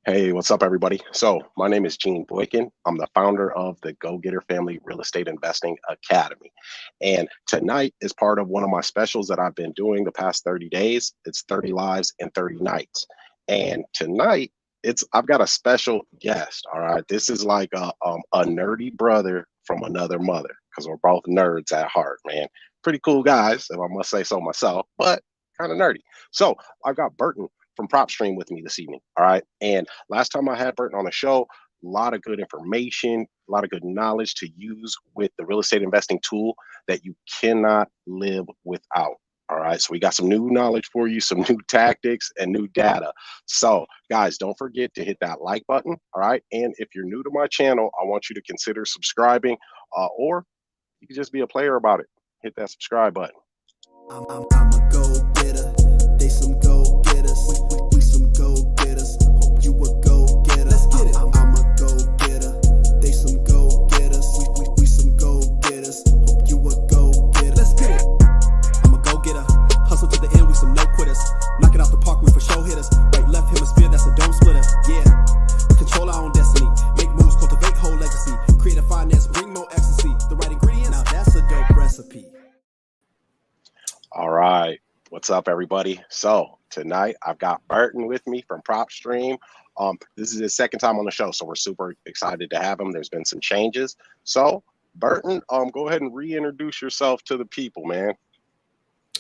Hey, what's up, everybody? So, my name is Gene Boykin. I'm the founder of the GoGetter Family Real Estate Investing Academy. And tonight is part of one of my specials that I've been doing the past 30 days. It's 30 lives in 30 nights. And tonight, I've got a special guest. All right. This is like a nerdy brother from another mother because we're both nerds at heart, man. Pretty cool guys, if I must say so myself, but kind of nerdy. So, I've got Burton from PropStream with me this evening. All right. And last time I had Burton on the show, a lot of good information, a lot of good knowledge to use with the real estate investing tool that you cannot live without. All right. So we got some new knowledge for you, some new tactics and new data. So, guys, don't forget to hit that like button. All right. And if you're new to my channel, I want you to consider subscribing, or you can just be a player about it. Hit that subscribe button. I'm a go-getter. They some go-getters. We some go-getters. Hope you a go-getter. Let's get it. I'm a go-getter. They some go-getters. We some go-getters. Hope you a go-getter. Let's get it. I'm a go-getter. Hustle to the end. We some no-quitters. Knock it out the park. We for show hitters. Right, left hemisphere. That's a dome splitter. Yeah. We control our own destiny. Make moves. Cultivate whole legacy. Creative finance. Bring more ecstasy. The right ingredients. Now that's a dope recipe. All right. What's up, everybody? So tonight I've got Burton with me from PropStream. This is his second time on the show, so we're super excited to have him. There's been some changes. So Burton, go ahead and reintroduce yourself to the people, man.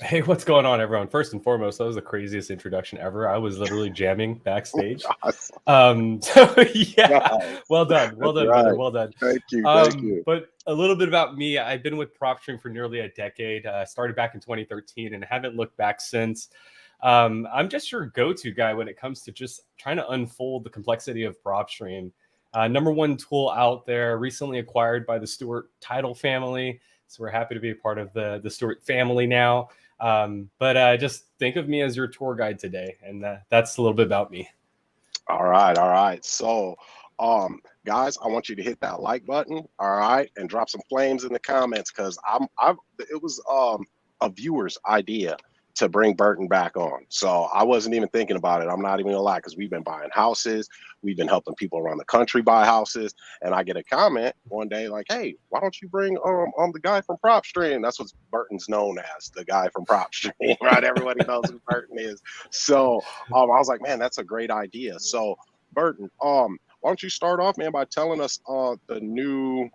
Hey, what's going on, everyone? First and foremost, that was the craziest introduction ever. I was literally jamming backstage. So yeah, well done, Right. brother, well done. Thank you. But a little bit about me. I've been with PropStream for nearly a decade. Started back in 2013 and haven't looked back since. I'm just your go-to guy when it comes to just trying to unfold the complexity of PropStream. Number one tool out there, recently acquired by the Stewart Title family. So we're happy to be a part of the Stewart family now. But just think of me as your tour guide today. And that's a little bit about me. All right. So, guys, I want you to hit that like button. All right. And drop some flames in the comments because it was a viewer's idea to bring Burton back on. So I wasn't even thinking about it. I'm not even gonna lie, because we've been buying houses. We've been helping people around the country buy houses. And I get a comment one day like, hey, why don't you bring the guy from PropStream? That's what Burton's known as, the guy from PropStream, right? Everybody knows who Burton is. So I was like, man, that's a great idea. So Burton, why don't you start off, man, by telling us the new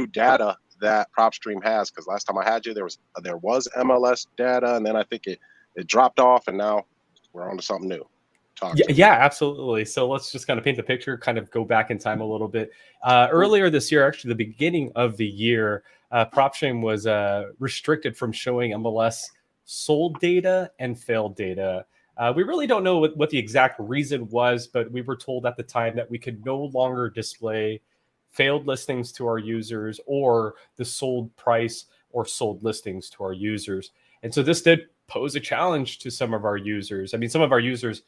data that PropStream has, because last time I had you, there was MLS data, and then I think it dropped off, and now we're on to something new. Yeah, absolutely. So let's just kind of paint the picture, kind of go back in time a little bit. Earlier this year, actually the beginning of the year, PropStream was restricted from showing MLS sold data and failed data. We really don't know what the exact reason was, but we were told at the time that we could no longer display failed listings to our users or the sold price or sold listings to our users. And so this did pose a challenge to some of our users. I mean, some of our users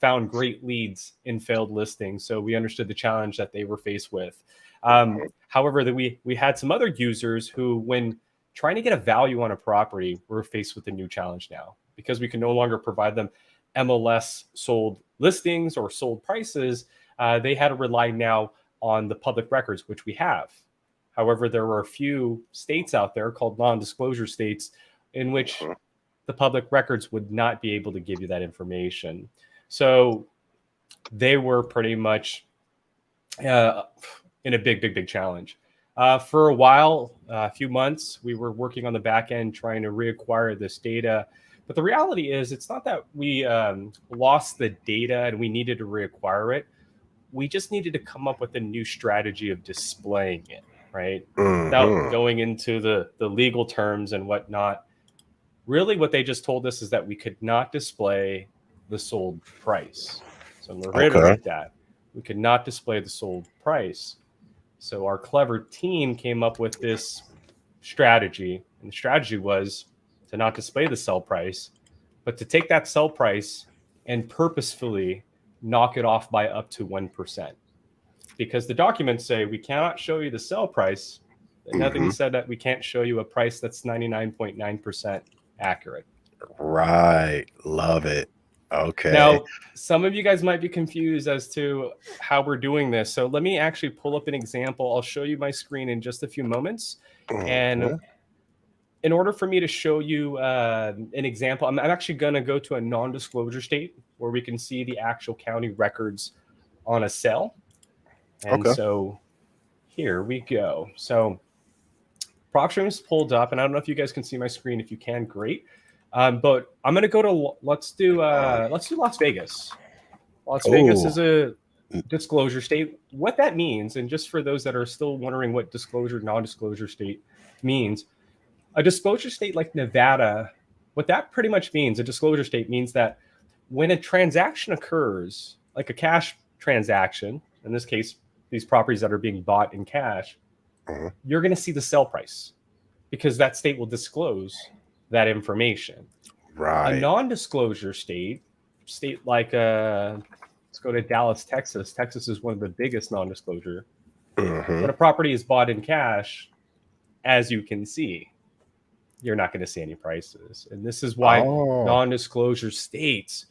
found great leads in failed listings. So we understood the challenge that they were faced with. However, we had some other users who, when trying to get a value on a property, were faced with a new challenge now, because we can no longer provide them MLS sold listings or sold prices. They had to rely now on the public records, which we have. However, there were a few states out there called non-disclosure states in which the public records would not be able to give you that information. So they were pretty much in a big challenge. For a while, a few months, we were working on the back end trying to reacquire this data. But the reality is, it's not that we lost the data and we needed to reacquire it. We just needed to come up with a new strategy of displaying it, right? Without going into the legal terms and whatnot. Really, what they just told us is that we could not display the sold price. So I'm going to reiterate that. We could not display the sold price. So our clever team came up with this strategy. And the strategy was to not display the sell price, but to take that sell price and purposefully knock it off by up to 1%. Because the documents say we cannot show you the sell price, and nothing said that we can't show you a price that's 99.9% accurate. Right. Love it. Okay. Now, some of you guys might be confused as to how we're doing this. So let me actually pull up an example. I'll show you my screen in just a few moments. And in order for me to show you an example, I'm actually going to go to a non-disclosure state where we can see the actual county records on a sale. And so here we go. So PropStream is pulled up, and I don't know if you guys can see my screen. If you can, great. But I'm going to go to, let's do Las Vegas. Las Vegas is a disclosure state. What that means, and just for those that are still wondering what disclosure, non-disclosure state means, a disclosure state like Nevada, what that pretty much means, a disclosure state means that when a transaction occurs, like a cash transaction, in this case, these properties that are being bought in cash, you're going to see the sell price because that state will disclose that information. Right. A non-disclosure state like let's go to Dallas, Texas. Texas is one of the biggest non-disclosure. When a property is bought in cash, as you can see, you're not going to see any prices. And this is why non-disclosure states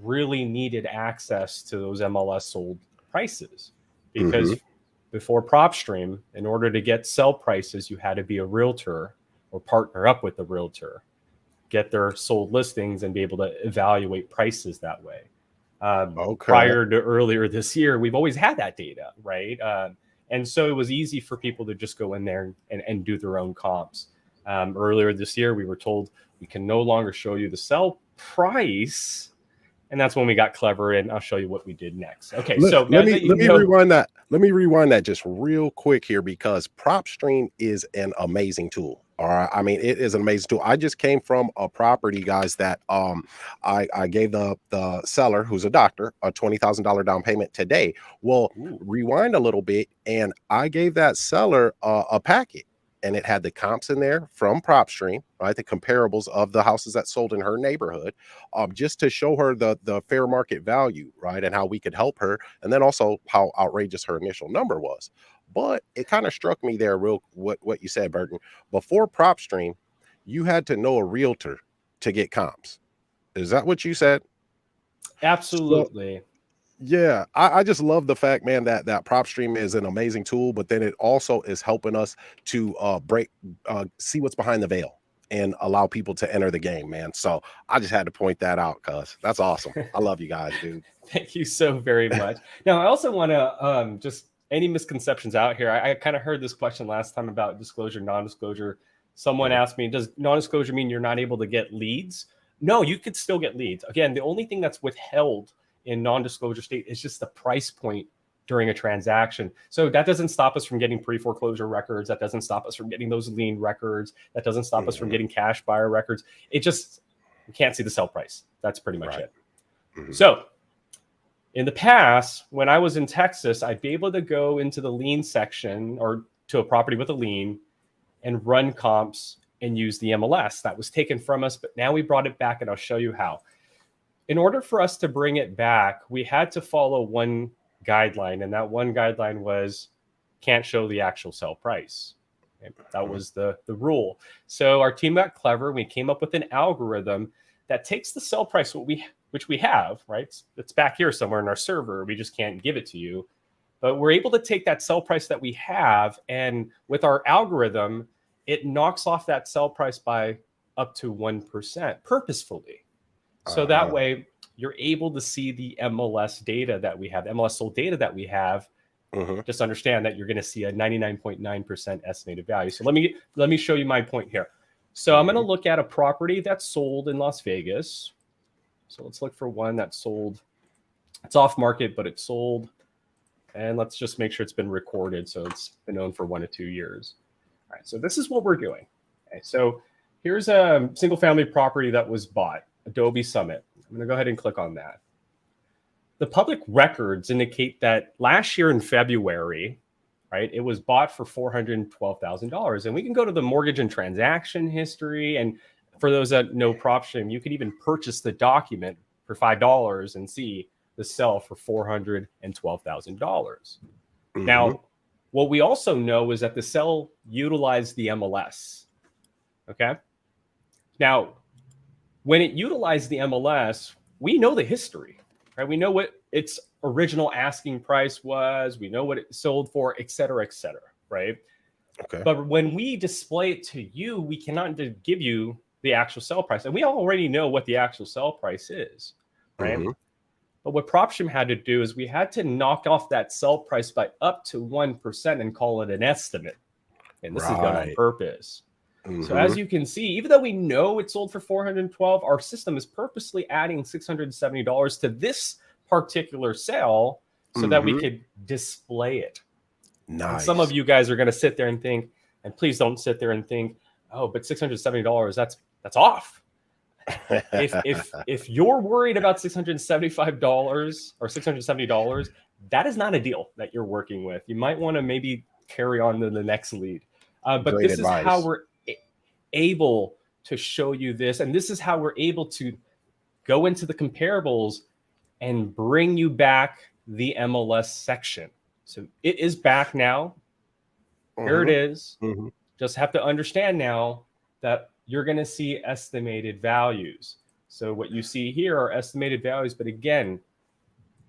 really needed access to those MLS sold prices. Because before PropStream, in order to get sell prices, you had to be a realtor or partner up with the realtor, get their sold listings and be able to evaluate prices that way. Prior to earlier this year, we've always had that data, right? And so it was easy for people to just go in there and do their own comps. Earlier this year, we were told we can no longer show you the sell price. And that's when we got clever, and I'll show you what we did next. Okay, so let me rewind that. Let me rewind that just real quick here, because PropStream is an amazing tool. All right, I mean, it is an amazing tool. I just came from a property, guys, that I gave the seller, who's a doctor, a $20,000 down payment today. Well, rewind a little bit, and I gave that seller a packet. And it had the comps in there from PropStream, right? The comparables of the houses that sold in her neighborhood, just to show her the fair market value, right? And how we could help her. And then also how outrageous her initial number was. But it kind of struck me there, what you said, Burton. Before PropStream, you had to know a realtor to get comps. Is that what you said? Absolutely. Yeah, I just love the fact, man, that PropStream is an amazing tool, but then it also is helping us to see what's behind the veil and allow people to enter the game, man. So I just had to point that out, cuz that's awesome. I love you guys, dude. Thank you so very much. Now, I also want to just any misconceptions out here. I kind of heard this question last time about disclosure, non-disclosure. Someone asked me, does non-disclosure mean you're not able to get leads? No, you could still get leads. Again, the only thing that's withheld in non-disclosure state is just the price point during a transaction. So that doesn't stop us from getting pre-foreclosure records. That doesn't stop us from getting those lien records. That doesn't stop us from getting cash buyer records. It just, we can't see the sell price. That's pretty much it. So in the past, when I was in Texas, I'd be able to go into the lien section or to a property with a lien and run comps and use the MLS. That was taken from us, but now we brought it back, and I'll show you how. In order for us to bring it back, we had to follow one guideline, and that one guideline was can't show the actual sell price. Okay? That was the rule. So our team got clever. We came up with an algorithm that takes the sell price, which we have, right? It's back here somewhere in our server. We just can't give it to you. But we're able to take that sell price that we have, and with our algorithm, it knocks off that sell price by up to 1% purposefully. So that way you're able to see the MLS data that we have, MLS sold data that we have. Just understand that you're going to see a 99.9% estimated value. So let me show you my point here. So I'm going to look at a property that's sold in Las Vegas. So let's look for one that's sold. It's off market, but it's sold. And let's just make sure it's been recorded. So it's been owned for 1 to 2 years. All right. So this is what we're doing. Okay, so here's a single family property that was bought. Adobe Summit. I'm going to go ahead and click on that. The public records indicate that last year in February, right, it was bought for $412,000. And we can go to the mortgage and transaction history. And for those that know PropStream, you can even purchase the document for $5 and see the sell for $412,000. Now, what we also know is that the sell utilized the MLS. Okay. Now, when it utilized the MLS, we know the history, right? We know what its original asking price was. We know what it sold for, et cetera, right? Okay. But when we display it to you, we cannot give you the actual sell price. And we already know what the actual sell price is, right? Mm-hmm. But what PropStream had to do is we had to knock off that sell price by up to 1% and call it an estimate. And this is done on purpose. So as you can see, even though we know it sold for $412, our system is purposely adding $670 to this particular sale so that we could display it. Nice. And some of you guys are going to sit there and think, and please don't sit there and think, oh, but $670, that's off. If you're worried about $675 or $670, that is not a deal that you're working with. You might want to maybe carry on to the next lead. But Great this advice. is how we're able to show you this. And this is how we're able to go into the comparables and bring you back the MLS section. So it is back now. Here it is. Just have to understand now that you're going to see estimated values. So what you see here are estimated values, but again,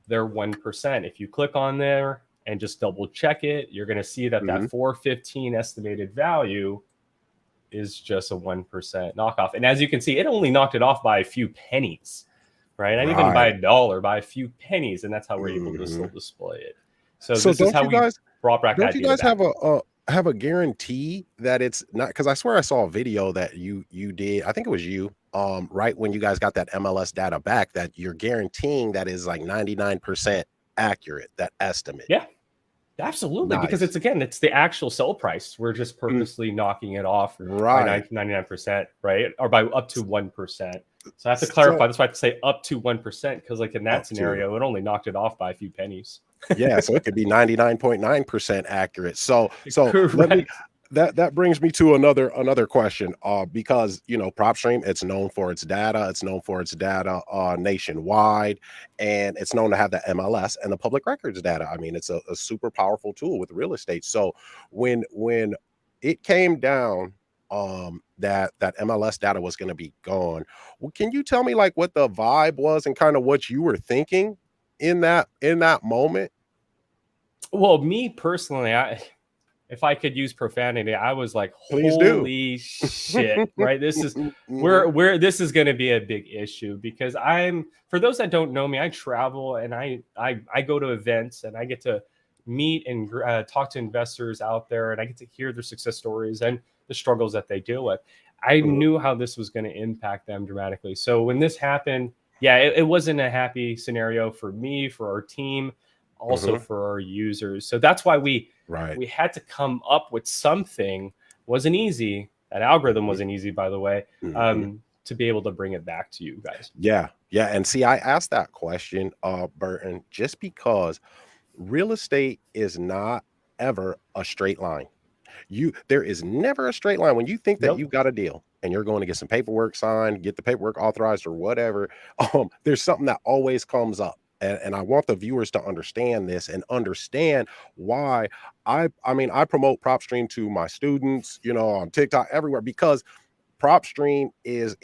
they're 1%. If you click on there and just double check it, you're going to see that that 415 estimated value is just a 1% knockoff. And as you can see, it only knocked it off by a few pennies, right? Not even by $1, by a few pennies. And that's how we're able to still display it. So this is how we brought back that data. Don't you guys have a guarantee that it's not? Because I swear I saw a video that you did. I think it was you, right when you guys got that MLS data back, that you're guaranteeing that is like 99% accurate, that estimate. Yeah, absolutely. Nice. Because it's the actual sell price. We're just purposely knocking it off by 99%, right? Or by up to 1%. So I have to clarify. That's why I have to say up to 1%, because like in that scenario, it only knocked it off by a few pennies. Yeah, so it could be 99.9% accurate. So that brings me to another question. Because PropStream, it's known for its data. It's known for its data nationwide, and it's known to have the MLS and the public records data. I mean, it's a super powerful tool with real estate. So when it came down that MLS data was going to be gone, well, can you tell me like what the vibe was and kind of what you were thinking in that moment? Well, me personally, if I could use profanity, I was like, holy shit, right? This is where this is going to be a big issue, because for those that don't know me, I travel and I go to events and I get to meet and talk to investors out there, and I get to hear their success stories and the struggles that they deal with. I knew how this was going to impact them dramatically. So when this happened, yeah, it wasn't a happy scenario for me, for our team, also for our users. So that's why we had to come up with something. Wasn't easy. That algorithm wasn't easy, by the way, to be able to bring it back to you guys. Yeah. And see, I asked that question, Burton, just because real estate is not ever a straight line. There is never a straight line. When you think that you've got a deal and you're going to get some paperwork signed, get the paperwork authorized or whatever, there's something that always comes up. And I want the viewers to understand this and understand why I promote PropStream to my students, on TikTok, everywhere, because PropStream is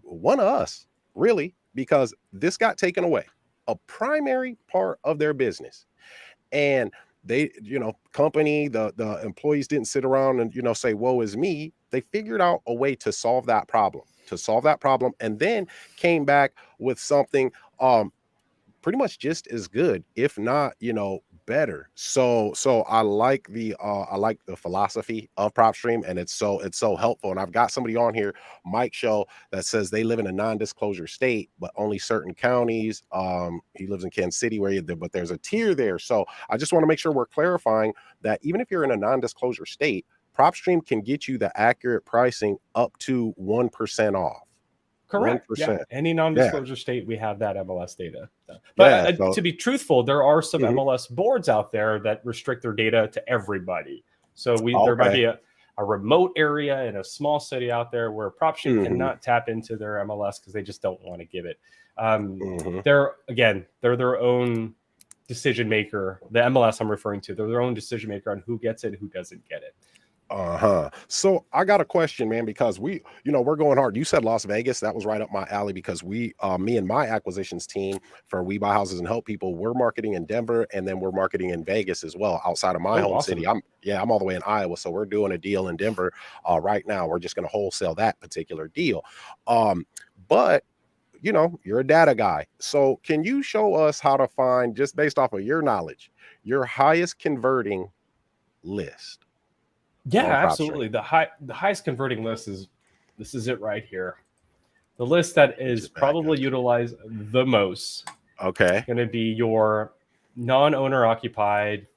one of us, really, because this got taken away, a primary part of their business. And they, company, the employees didn't sit around and, say, woe is me. They figured out a way to solve that problem, and then came back with something pretty much just as good, if not, better. So I like the philosophy of PropStream, and it's so helpful. And I've got somebody on here, Mike Show, that says they live in a non-disclosure state, but only certain counties. He lives in Kansas City, but there's a tier there. So I just want to make sure we're clarifying that even if you're in a non-disclosure state, PropStream can get you the accurate pricing up to 1% off. Correct. 1%. Yeah. Any non-disclosure state, we have that MLS data. But to be truthful, there are some MLS boards out there that restrict their data to everybody. So there might be a remote area in a small city out there where PropStream cannot tap into their MLS because they just don't want to give it. They're their own decision maker. The MLS I'm referring to, they're their own decision maker on who gets it, who doesn't get it. So I got a question, man, because we're going hard. You said Las Vegas. That was right up my alley because me and my acquisitions team for We Buy Houses and Help People, we're marketing in Denver and then we're marketing in Vegas as well, outside of my Oh, home awesome. city. I'm all the way in Iowa. So we're doing a deal in Denver right now. We're just going to wholesale that particular deal. But you're a data guy. So can you show us how to find, just based off of your knowledge, your highest converting list Yeah, on PropStream? absolutely. The highest converting list is this is it right here. The list that is Just back up. probably utilized the most Okay. going to be your non-owner occupied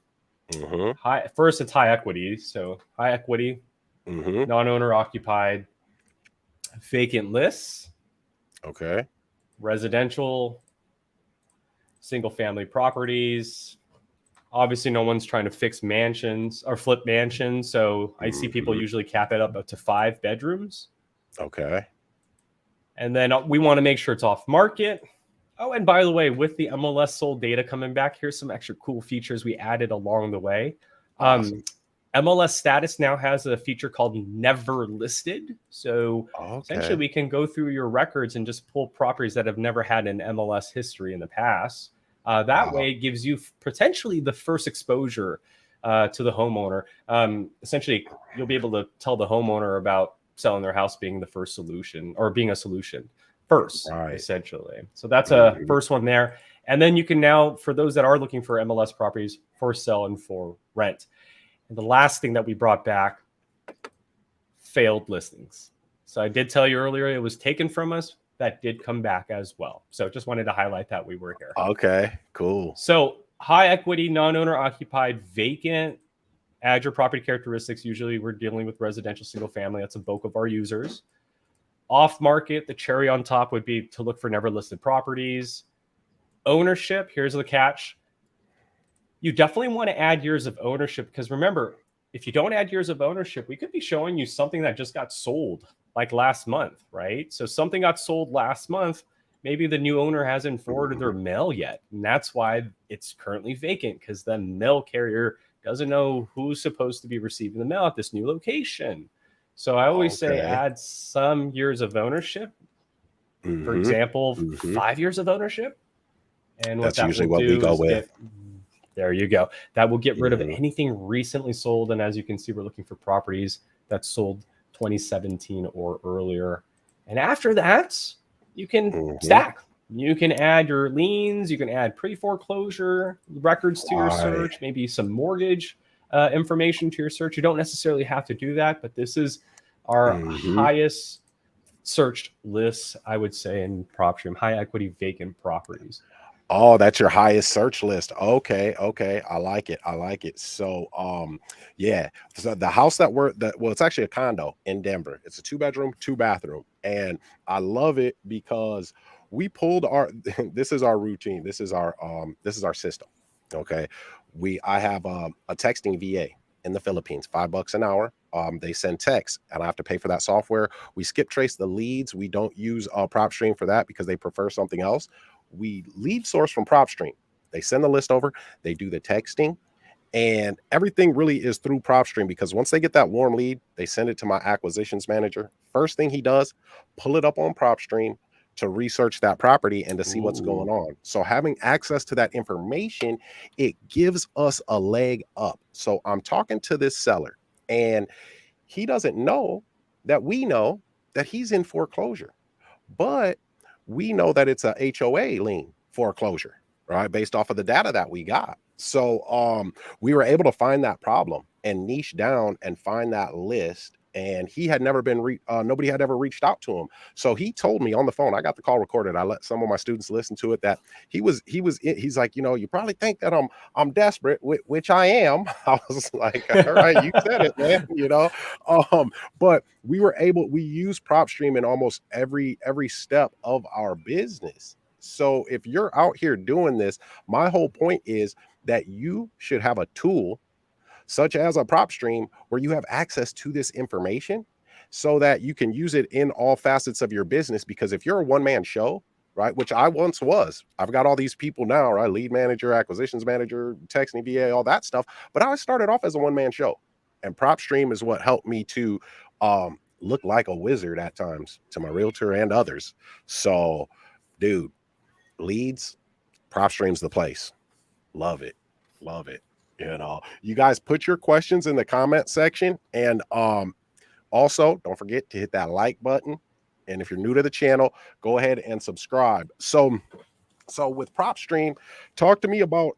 high. First, it's high equity, so high equity, non-owner occupied, vacant lists, Okay. residential, single-family properties. Obviously, no one's trying to fix mansions or flip mansions, so I see people usually cap it up to 5 bedrooms. Okay. And then we want to make sure it's off market. Oh, and by the way, with the MLS sold data coming back, here's some extra cool features we added along the way. Awesome. MLS status now has a feature called never listed. So essentially we can go through your records and just pull properties that have never had an MLS history in the past. That way it gives you potentially the first exposure to the homeowner. Essentially, you'll be able to tell the homeowner about selling their house being the first solution or being a solution first, essentially. So that's a first one there. And then you can now, for those that are looking for MLS properties, for sell and for rent. And the last thing that we brought back, failed listings. So I did tell you earlier it was taken from us. That did come back as well. So just wanted to highlight that we were here. Okay, cool. So high equity, non-owner occupied, vacant, add your property characteristics. Usually we're dealing with residential single family. That's a bulk of our users. Off market, the cherry on top would be to look for never listed properties. Ownership, here's the catch. You definitely want to add years of ownership because remember, if you don't add years of ownership, we could be showing you something that just got sold like last month, right? So something got sold last month. Maybe the new owner hasn't forwarded their mail yet. And that's why it's currently vacant because the mail carrier doesn't know who's supposed to be receiving the mail at this new location. So I always say add some years of ownership. For example, 5 years of ownership. And that's usually what we go with. There you go. That will get rid of anything recently sold. And as you can see, we're looking for properties that sold 2017 or earlier. And after that, you can stack. You can add your liens. You can add pre-foreclosure records to your search, maybe some mortgage information to your search. You don't necessarily have to do that, but this is our highest searched list, I would say, in PropStream, high equity vacant properties. Oh, that's your highest search list. Okay. I like it. So yeah. So the house that it's actually a condo in Denver. It's a 2-bedroom, 2-bathroom. And I love it because we pulled this is our routine. This is our system. Okay. I have a texting VA in the Philippines, $5 an hour. They send texts and I have to pay for that software. We skip trace the leads. We don't use PropStream for that because they prefer something else. We lead source from PropStream. They send the list over, they do the texting, and everything really is through PropStream because once they get that warm lead, they send it to my acquisitions manager. First thing he does, pull it up on PropStream to research that property and to see what's going on. So having access to that information, it gives us a leg up. So I'm talking to this seller and he doesn't know that we know that he's in foreclosure, but we know that it's a HOA lien foreclosure, right? Based off of the data that we got. So we were able to find that problem and niche down and find that list. And he had never been, nobody had ever reached out to him. So he told me on the phone, I got the call recorded. I let some of my students listen to it, that he's like, you probably think that I'm desperate, which I am. I was like, all right, you said it, man, but we use PropStream in almost every step of our business. So if you're out here doing this, my whole point is that you should have a tool such as a PropStream where you have access to this information so that you can use it in all facets of your business. Because if you're a one-man show, right, which I once was, I've got all these people now, right, lead manager, acquisitions manager, texting VA, all that stuff, but I started off as a one-man show. And PropStream is what helped me to look like a wizard at times to my realtor and others. So, dude, leads, PropStream's the place. Love it. Love it. You know, you guys put your questions in the comment section, and also don't forget to hit that like button. And if you're new to the channel, go ahead and subscribe. So with PropStream, talk to me about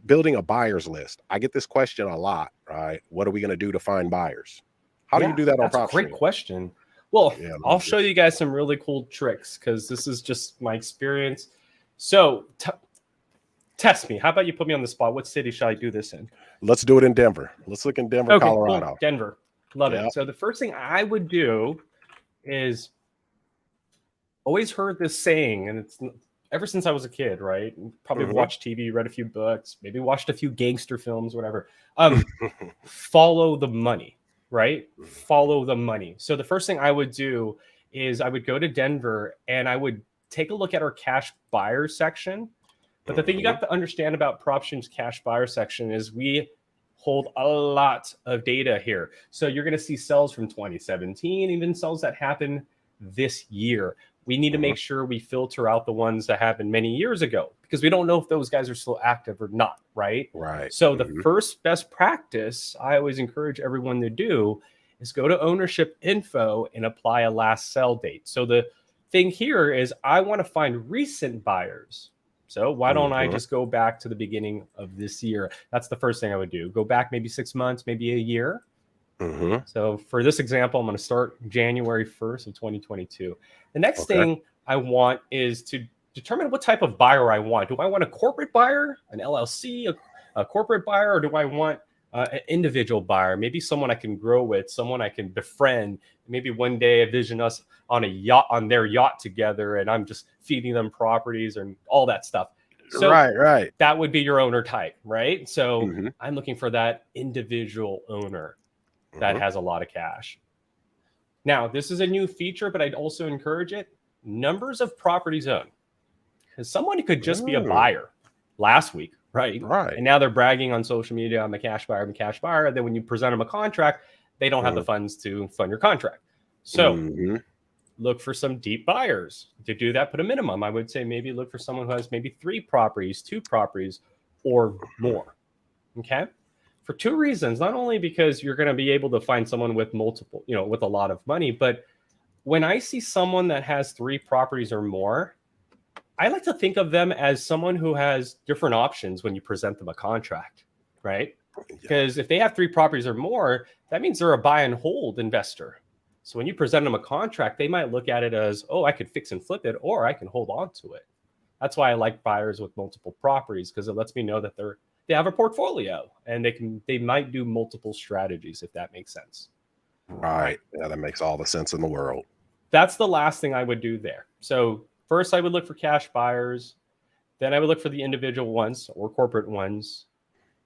building a buyer's list. I get this question a lot, right? What are we going to do to find buyers? How do you do that on PropStream? That's a great question. Well, Yeah, I'll show you guys some really cool tricks because this is just my experience. So test me. How about you put me on the spot? What city shall I do this in? Let's do it in Denver. Let's look in Denver, okay, Colorado. Cool. Denver. Love it. So the first thing I would do is always heard this saying, and it's ever since I was a kid, right? Probably watched TV, read a few books, maybe watched a few gangster films, whatever. Follow the money, right? Follow the money. So the first thing I would do is I would go to Denver and I would take a look at our cash buyer section. But the thing you got to understand about PropStream's cash buyer section is we hold a lot of data here. So you're going to see sales from 2017, even sales that happen this year. We need to make sure we filter out the ones that happened many years ago because we don't know if those guys are still active or not, right? Right. So the first best practice I always encourage everyone to do is go to ownership info and apply a last sell date. So the thing here is I want to find recent buyers. So why don't I just go back to the beginning of this year? That's the first thing I would do. Go back maybe 6 months, maybe a year. So for this example, I'm going to start January 1st of 2022. The next thing I want is to determine what type of buyer I want. Do I want a corporate buyer, an LLC, a corporate buyer, or do I want an individual buyer? Maybe someone I can grow with, someone I can befriend. Maybe one day I vision us on a yacht, on their yacht together, and I'm just feeding them properties and all that stuff. So right. That would be your owner type, right? So I'm looking for that individual owner that has a lot of cash. Now, this is a new feature, but I'd also encourage it. Numbers of properties owned. Because someone could just be a buyer last week, right? And now they're bragging on social media, I'm a cash buyer, I'm a cash buyer. And then when you present them a contract, they don't have the funds to fund your contract. So look for some deep buyers. To do that, put a minimum. I would say maybe look for someone who has maybe 3 properties, 2 properties, or more. Okay? For 2 reasons. Not only because you're going to be able to find someone with multiple, with a lot of money, but when I see someone that has 3 properties or more, I like to think of them as someone who has different options when you present them a contract, right? Because if they have 3 properties or more, that means they're a buy and hold investor. So when you present them a contract, they might look at it as, oh, I could fix and flip it, or I can hold on to it. That's why I like buyers with multiple properties, because it lets me know that they have a portfolio and they might do multiple strategies, if that makes sense. Right. Yeah, that makes all the sense in the world. That's the last thing I would do there. So first I would look for cash buyers. Then I would look for the individual ones or corporate ones.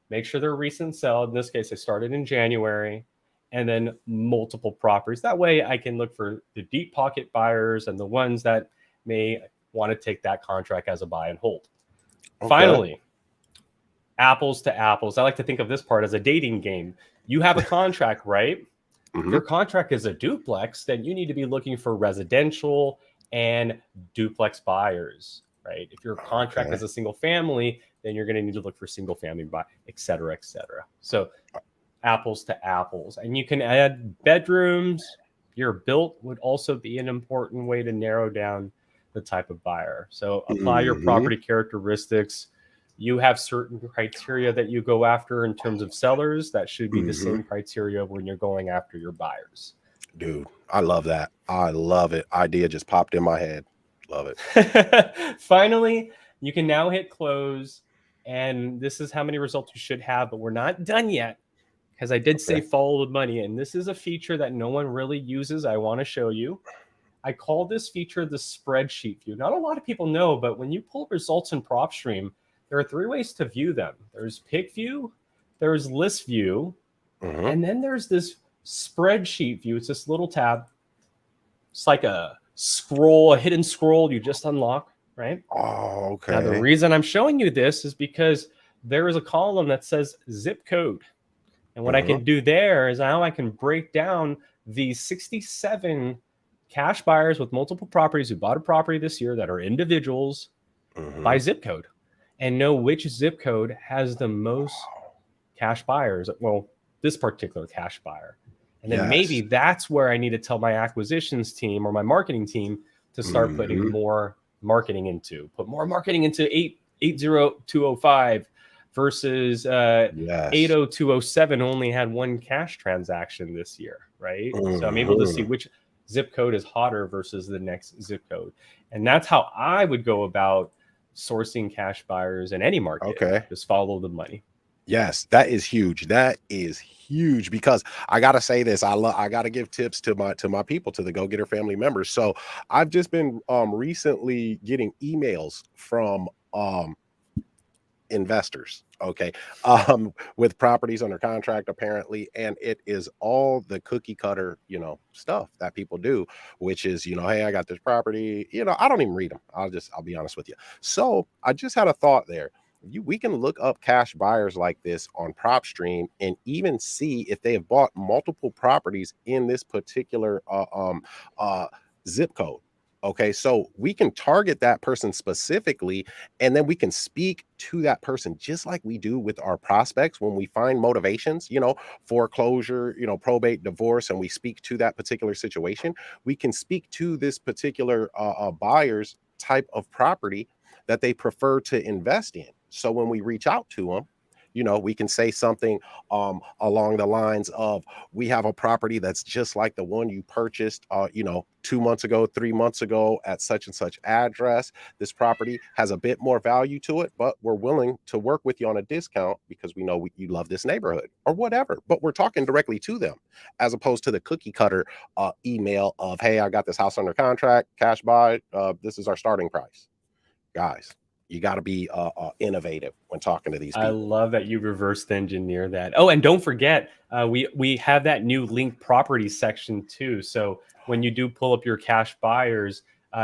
Make sure they're recent sell. In this case, I started in January. And then multiple properties. That way I can look for the deep pocket buyers and the ones that may want to take that contract as a buy and hold. Finally, apples to apples. I like to think of this part as a dating game. You have a contract, right? Your contract is a duplex, then you need to be looking for residential and duplex buyers, right? If your contract is a single family, then you're going to need to look for single family buy, et cetera, et cetera. So apples to apples. And you can add bedrooms. Your built would also be an important way to narrow down the type of buyer. So apply your property characteristics. You have certain criteria that you go after in terms of sellers. That should be the same criteria when you're going after your buyers. Dude, I love that. I love it. Idea just popped in my head. Love it. Finally, you can now hit close. And this is how many results you should have, but we're not done yet. Because I did say follow the money, and this is a feature that no one really uses. I want to show you. I call this feature the spreadsheet view. Not a lot of people know, but when you pull results in PropStream, there are 3 ways to view them. There's pick view, there's list view, and then there's this spreadsheet view. It's this little tab. It's like a scroll, a hidden scroll you just unlock, right? Oh, okay. Now, the reason I'm showing you this is because there is a column that says zip code. And what I can do there is now I can break down the 67 cash buyers with multiple properties who bought a property this year that are individuals by zip code, and know which zip code has the most cash buyers. Well, this particular cash buyer. And then maybe that's where I need to tell my acquisitions team or my marketing team to start putting more marketing into. Put more marketing into 80205 versus 80207 only had one cash transaction this year, right? So I'm able to see which zip code is hotter versus the next zip code. And that's how I would go about sourcing cash buyers in any market. Okay. Just follow the money. Yes, that is huge. That is huge, because I gotta say this. I gotta give tips to my people, to the GoGetter family members. So I've just been recently getting emails from investors, okay, with properties under contract apparently, and it is all the cookie cutter, stuff that people do, which is, hey, I got this property, I don't even read them. I'll be honest with you. So I just had a thought there. We can look up cash buyers like this on PropStream and even see if they have bought multiple properties in this particular zip code. Okay, so we can target that person specifically, and then we can speak to that person just like we do with our prospects when we find motivations, foreclosure, probate, divorce, and we speak to that particular situation. We can speak to this particular buyer's type of property that they prefer to invest in. So when we reach out to them, we can say something along the lines of, we have a property that's just like the one you purchased 2 months ago, 3 months ago at such and such address. This property has a bit more value to it, but we're willing to work with you on a discount because we know you love this neighborhood or whatever. But we're talking directly to them, as opposed to the cookie cutter email of, hey, I got this house under contract, cash buy, this is our starting price. Guys, you got to be innovative when talking to these people. I love that you reversed engineer that. Oh, and don't forget, we have that new link property section too. So when you do pull up your cash buyers,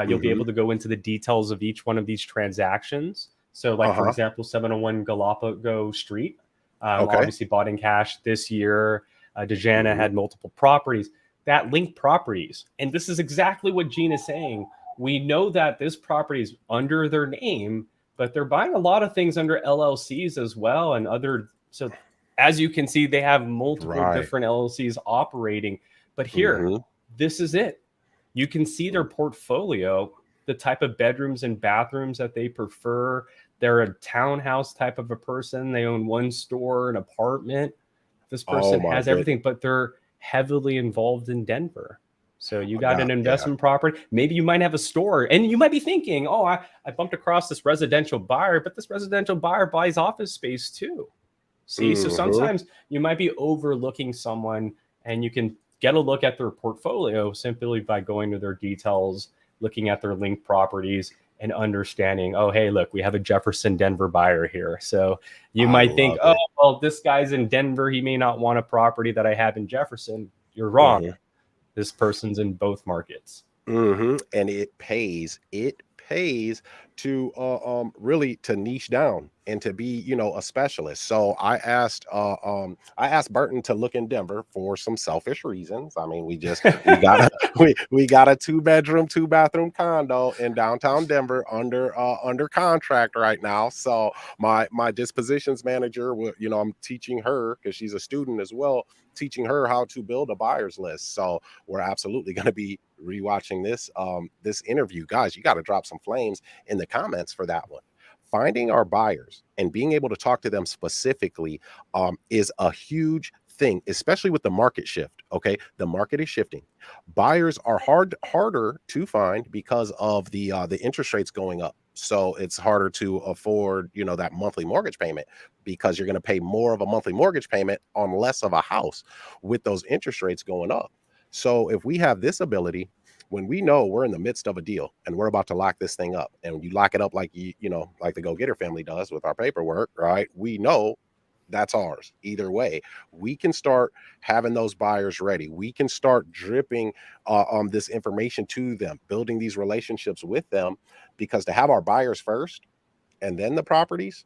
you'll be able to go into the details of each one of these transactions. So like, for example, 701 Galapagos Street, obviously bought in cash this year. Dejana had multiple properties. That link properties. And this is exactly what Gene is saying. We know that this property is under their name, but they're buying a lot of things under LLCs as well, and other. So as you can see, they have multiple different LLCs operating. But here, this is it. You can see their portfolio, the type of bedrooms and bathrooms that they prefer. They're a townhouse type of a person. They own one store, an apartment. This person has everything, but they're heavily involved in Denver. So you got an investment property. Maybe you might have a store, and you might be thinking, oh, I bumped across this residential buyer, but this residential buyer buys office space too. See, so sometimes you might be overlooking someone, and you can get a look at their portfolio simply by going to their details, looking at their linked properties, and understanding, oh, hey, look, we have a Jefferson, Denver buyer here. So you might think, oh, well, this guy's in Denver. He may not want a property that I have in Jefferson. You're wrong. This person's in both markets. And it pays to really to niche down and to be, a specialist. So I asked Burton to look in Denver for some selfish reasons. I mean, we got a 2-bedroom, 2-bathroom condo in downtown Denver under contract right now. So my dispositions manager, I'm teaching her, because she's a student as well, teaching her how to build a buyer's list. So we're absolutely going to be rewatching this interview. Guys, you got to drop some flames in the comments for that one. Finding our buyers and being able to talk to them specifically is a huge thing, especially with the market shift. Okay, the market is shifting. Buyers are harder to find because of the interest rates going up. So it's harder to afford, that monthly mortgage payment, because you're going to pay more of a monthly mortgage payment on less of a house with those interest rates going up. So if we have this ability, when we know we're in the midst of a deal and we're about to lock this thing up, and you lock it up like like the GoGetter family does with our paperwork, right? We know that's ours. Either way, we can start having those buyers ready. We can start dripping this information to them, building these relationships with them, because to have our buyers first and then the properties,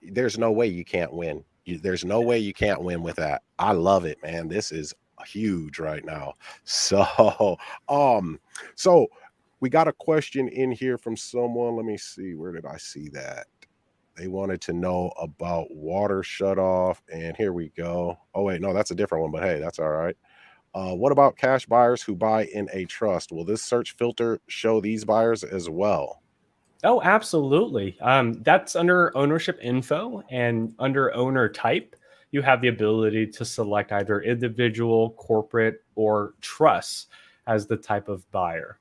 there's no way you can't win There's no way you can't win with that. I love it, man. This is huge right now. So, um, so we got a question in here from someone. Let me see. Where did I see that? They wanted to know about water shut off, and here we go. Oh wait, no, that's a different one, but hey, that's all right. What about cash buyers who buy in a trust? Will this search filter show these buyers as well? Oh, absolutely. That's under ownership info, and under owner type, you have the ability to select either individual, corporate, or trust as the type of buyer.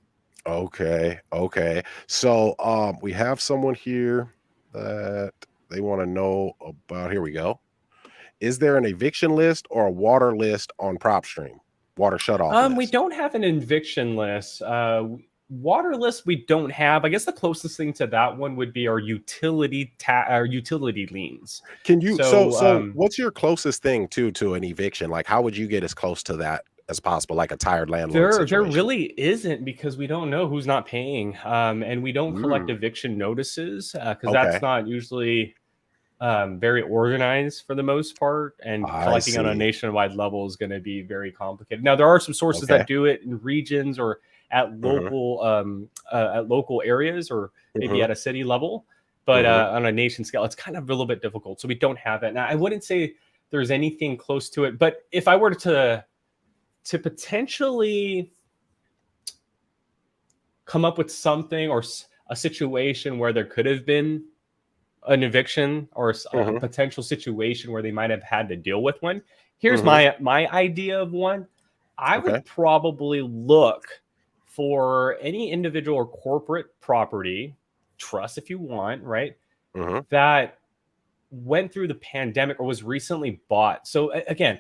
Okay, okay. So we have someone here that they want to know about. Here we go. Is there an eviction list or a water list on PropStream? Water shut off We list. don't have an eviction list. Water list we don't have. I guess the closest thing to that one would be our our utility liens. Can you So so what's your closest thing to an eviction? Like how would you get as close to that as possible, like a tired landlord there situation? really isn't, because we don't know who's not paying, and we don't collect Mm, eviction notices because that's okay, not usually very organized for the most part, and I collecting on a see. nationwide level is going to be very complicated. Now, there are some sources Okay. that do it in regions or Hmm. at local areas, or maybe Hmm. at a city level, but Hmm. on a nation scale, it's kind of a little bit difficult. So we don't have it. Now, I wouldn't say there's anything close to it, but if I were to potentially come up with something, or a situation where there could have been an eviction, or a Hmm. potential situation where they might have had to deal with one. Here's Hmm. my idea of one. I Okay. would probably look for any individual or corporate property, trust if you want, right? Hmm. That went through the pandemic or was recently bought. So again,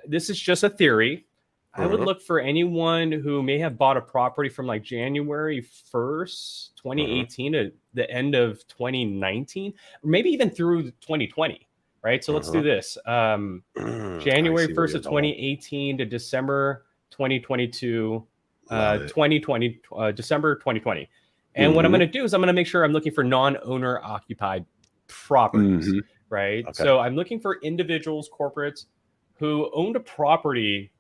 this is just a theory. I would Hmm. look for anyone who may have bought a property from like January 1st, Hmm. 2018 to the end of 2019, or maybe even through 2020, right? So let's do Hmm. this. I January see where 1st you're of going. 2018 to December 2022, Love it. 2020, December 2020. And what I'm going Hmm. to do is I'm going to make sure I'm looking for non-owner occupied properties, Hmm. right? Okay. So I'm looking for individuals, corporates who owned a property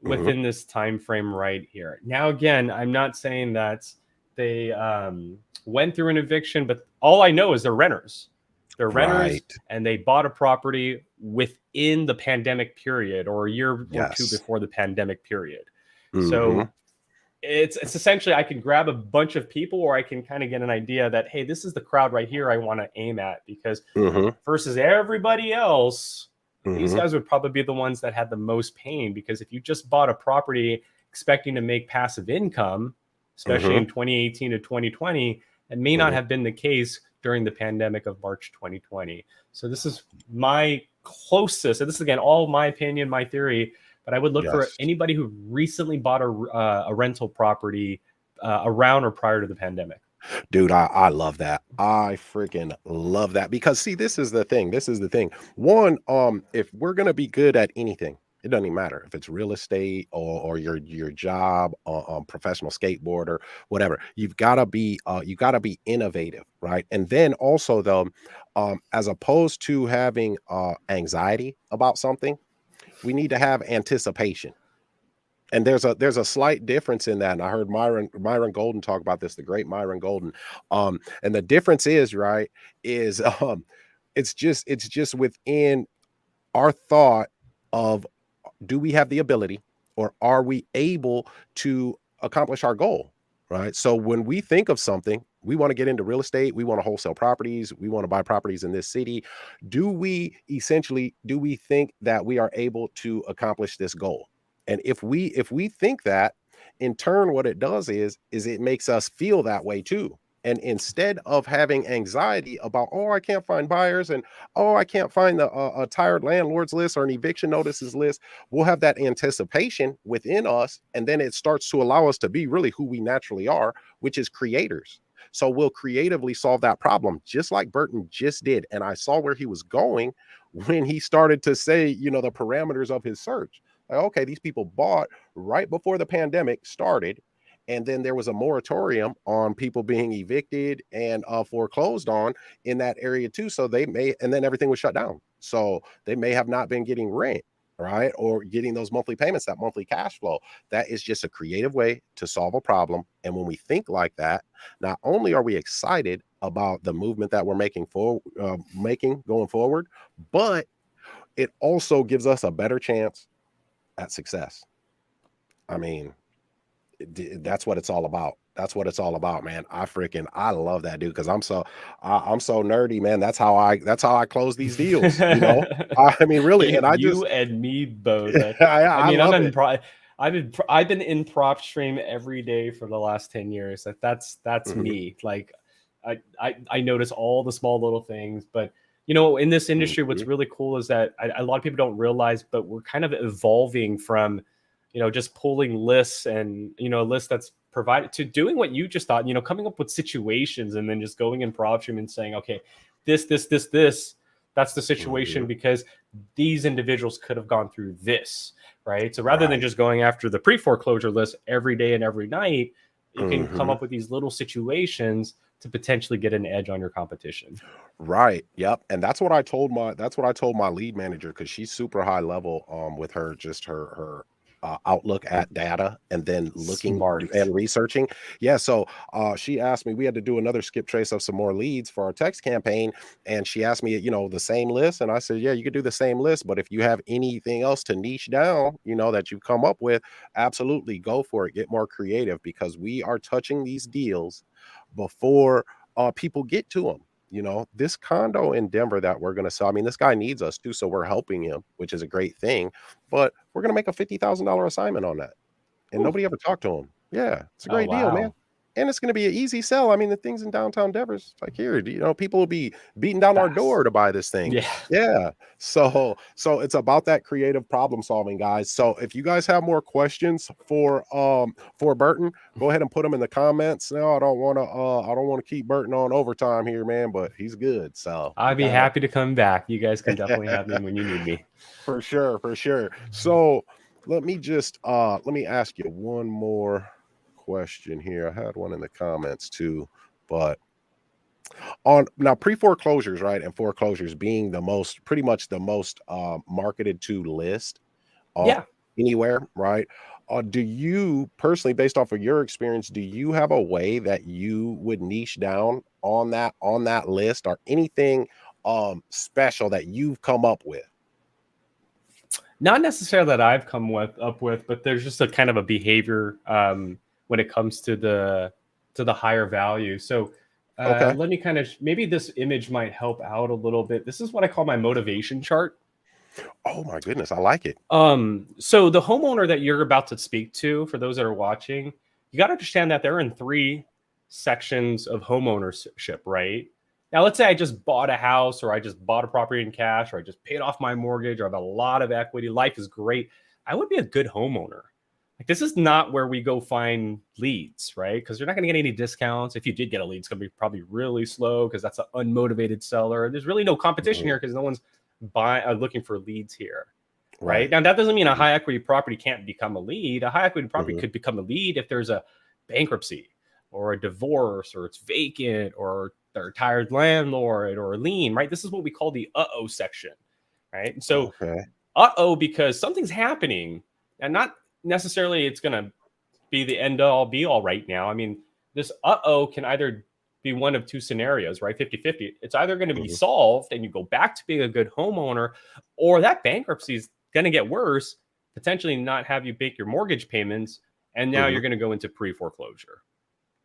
Hmm. within this time frame right here. Now, again, I'm not saying that they went through an eviction, but all I know is they're renters. They're renters, Right. and they bought a property within the pandemic period, or a year or two Yes. before the pandemic period. Hmm. So it's essentially, I can grab a bunch of people, or I can kind of get an idea that, hey, this is the crowd right here I want to aim at, because Hmm. versus everybody else, these Hmm. guys would probably be the ones that had the most pain. Because if you just bought a property expecting to make passive income, especially Hmm. in 2018 to 2020, it may not Hmm. have been the case during the pandemic of March 2020. So this is my closest, and this is again all my opinion, my theory, but I would look for Yes. anybody who recently bought a rental property around or prior to the pandemic. Dude, I love that. I freaking love that because see, this is the thing. This is the thing. One, if we're gonna be good at anything, it doesn't even matter if it's real estate or your job, professional skateboarder, whatever. You gotta be innovative, right? And then also though, as opposed to having anxiety about something, we need to have anticipation. And there's a slight difference in that, and I heard Myron Golden talk about this, the great Myron Golden. And the difference is, right, is it's just within our thought of do we have the ability or are we able to accomplish our goal, right? So when we think of something, we want to get into real estate, we want to wholesale properties, we want to buy properties in this city. Do we think that we are able to accomplish this goal? And if we think that, in turn, what it does is it makes us feel that way too. And instead of having anxiety about, oh, I can't find buyers, and oh, I can't find the a tired landlords list or an eviction notices list, we'll have that anticipation within us, and then it starts to allow us to be really who we naturally are, which is creators. So we'll creatively solve that problem, just like Burton just did. And I saw where he was going when he started to say, the parameters of his search. Like, okay, these people bought right before the pandemic started, and then there was a moratorium on people being evicted and foreclosed on in that area too. So they may, and then everything was shut down. So they may have not been getting rent, right? Or getting those monthly payments, that monthly cash flow. That is just a creative way to solve a problem. And when we think like that, not only are we excited about the movement that we're making going forward, but it also gives us a better chance at success. I mean, that's what it's all about. That's what it's all about, man. I love that dude because I'm so nerdy, man. That's how I close these deals. You know, I mean, really, and you and me both. I mean, love it. I've been in PropStream every day for the last 10 years. That's me. Like, I notice all the small little things, but you know, in this industry, what's really cool is that a lot of people don't realize, but we're kind of evolving from, you know, just pulling lists and, you know, a list that's provided to doing what you just thought, you know, coming up with situations and then just going in PropStream and saying, okay, this, that's the situation because these individuals could have gone through this, right? So rather than just going after the pre-foreclosure list every day and every night, you can come up with these little situations to potentially get an edge on your competition. Right. Yep. And that's what I told my lead manager, because she's super high level with her outlook at data and then looking and researching. Yeah. So she asked me, we had to do another skip trace of some more leads for our text campaign. And she asked me, you know, the same list. And I said, yeah, you could do the same list, but if you have anything else to niche down, you know, that you come up with, absolutely go for it. Get more creative, because we are touching these deals before people get to them. You know, this condo in Denver that we're going to sell, I mean, this guy needs us too, so we're helping him, which is a great thing, but we're going to make a $50,000 assignment on that. And nobody ever talked to him. Yeah, it's a great deal, man. And it's going to be an easy sell. I mean, the things in downtown Denver, it's like, here, you know, people will be beating down our door to buy this thing. Yeah. So it's about that creative problem solving, guys. So if you guys have more questions for Burton, go ahead and put them in the comments. No, I don't want to keep Burton on overtime here, man, but he's good. So I'd be happy to come back. You guys can definitely have me when you need me. For sure. So let me ask you one more question here. I had one in the comments too, but on now pre-foreclosures, right? And foreclosures being pretty much the most marketed to list anywhere, right? Do you personally, based off of your experience, do you have a way that you would niche down on that list, or anything special that you've come up with? Not necessarily that I've come up with, but there's just a kind of a behavior when it comes to the higher value. So let me kind of, maybe this image might help out a little bit. This is what I call my motivation chart. Oh my goodness, I like it. So the homeowner that you're about to speak to, for those that are watching, you got to understand that they're in 3 sections of homeownership, right? Now, let's say I just bought a house, or I just bought a property in cash, or I just paid off my mortgage, or I have a lot of equity. Life is great. I would be a good homeowner. Like, this is not where we go find leads, right? Because you're not going to get any discounts. If you did get a lead, it's going to be probably really slow, because that's an unmotivated seller. There's really no competition here, because no one's looking for leads here, right? Now, that doesn't mean a high equity property can't become a lead. A high equity property could become a lead if there's a bankruptcy or a divorce, or it's vacant, or the retired landlord, or a lien, right? This is what we call the uh-oh section, right? And so uh-oh, because something's happening, and not necessarily it's going to be the end all be all right now. I mean, this uh-oh can either be one of 2 scenarios, right? 50-50. It's either going to be solved and you go back to being a good homeowner, or that bankruptcy is going to get worse, potentially not have you make your mortgage payments, and now you're going to go into pre-foreclosure.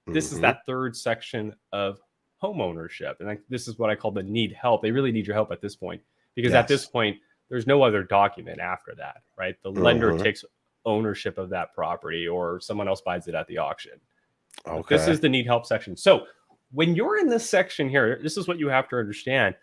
This is that 3rd section of homeownership. And this is what I call the need help. They really need your help at this point, because at this point, there's no other document after that, right? The lender takes ownership of that property, or someone else buys it at the auction. This is the need help section. So when you're in this section here, this is what you have to understand.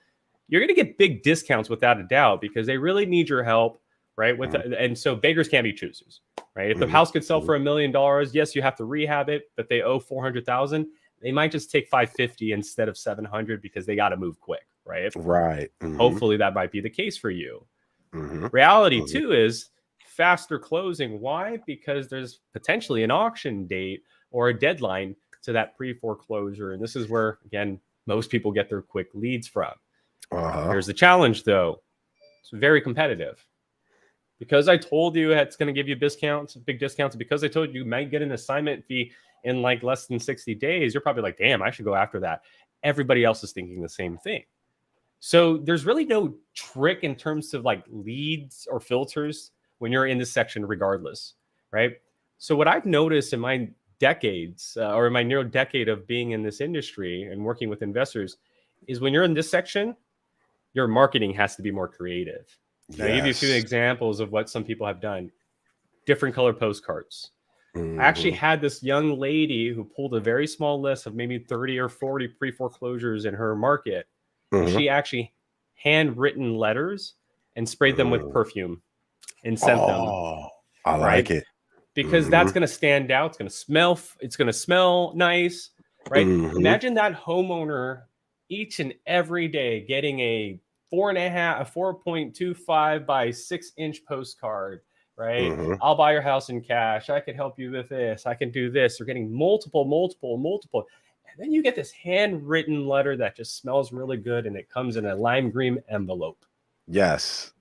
You're going to get big discounts without a doubt, because they really need your help, right? And so beggars can't be choosers, right? If the house could sell for $1 million, yes, you have to rehab it, but they owe $400,000. They might just take $550 instead of $700, because they got to move quick, right? Hopefully that might be the case for you. Reality too is faster closing. Why? Because there's potentially an auction date or a deadline to that pre-foreclosure. And this is where, again, most people get their quick leads from. Here's the challenge, though. It's very competitive. Because I told you it's going to give you discounts, big discounts, because I told you might get an assignment fee in like less than 60 days, you're probably like, damn, I should go after that. Everybody else is thinking the same thing. So there's really no trick in terms of like leads or filters when you're in this section regardless, right? So what I've noticed in my decades or in my near decade of being in this industry and working with investors is when you're in this section, your marketing has to be more creative. Now, I'll give you a few examples of what some people have done. Different color postcards. I actually had this young lady who pulled a very small list of maybe 30 or 40 pre-foreclosures in her market. And she actually handwritten letters and sprayed them with perfume and sent them. I like it. Because that's going to stand out. It's going to smell nice, right? Imagine that homeowner each and every day getting a 4.25 by 6-inch postcard, right? I'll buy your house in cash. I can help you with this. I can do this. They're getting multiple. And then you get this handwritten letter that just smells really good, and it comes in a lime green envelope. Yes.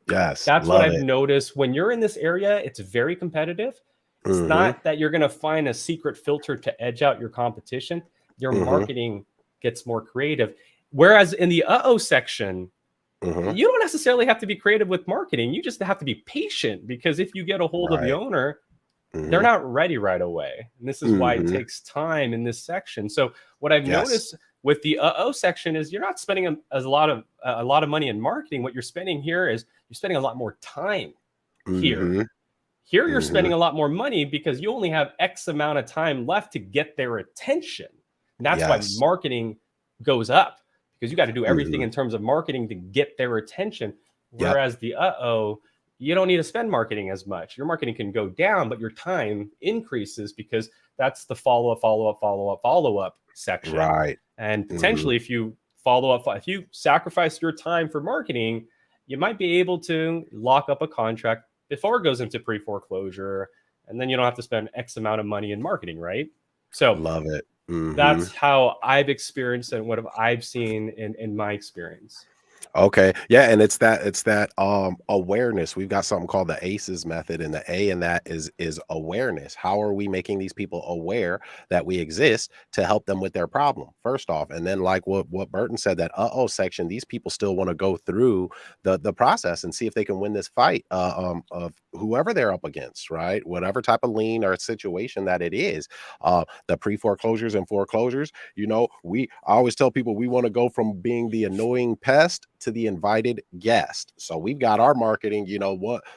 That's what I've noticed. When you're in this area, it's very competitive. It's not that you're going to find a secret filter to edge out your competition. Your marketing gets more creative. Whereas in the section, you don't necessarily have to be creative with marketing. You just have to be patient, because if you get a hold of the owner, they're not ready right away. And this is why it takes time in this section. So what I've noticed with the section is you're not spending a lot of money in marketing. What you're spending here is you're spending a lot more time here. Here you're spending a lot more money because you only have X amount of time left to get their attention. And that's why marketing goes up, because you got to do everything in terms of marketing to get their attention. Whereas the you don't need to spend marketing as much. Your marketing can go down, but your time increases because that's the follow-up section. Right. And potentially if you if you sacrifice your time for marketing, you might be able to lock up a contract before it goes into pre-foreclosure. And then you don't have to spend X amount of money in marketing, right? So love it. That's how I've experienced and what I've seen in my experience. Okay. Yeah. And it's that awareness. We've got something called the ACEs method, and the A in that is awareness. How are we making these people aware that we exist to help them with their problem, first off? And then like what Burton said, that section, these people still want to go through the process and see if they can win this fight of whoever they're up against, right? Whatever type of lien or situation that it is. The pre-foreclosures and foreclosures, I always tell people we want to go from being the annoying pest to the invited guest. So we've got our marketing,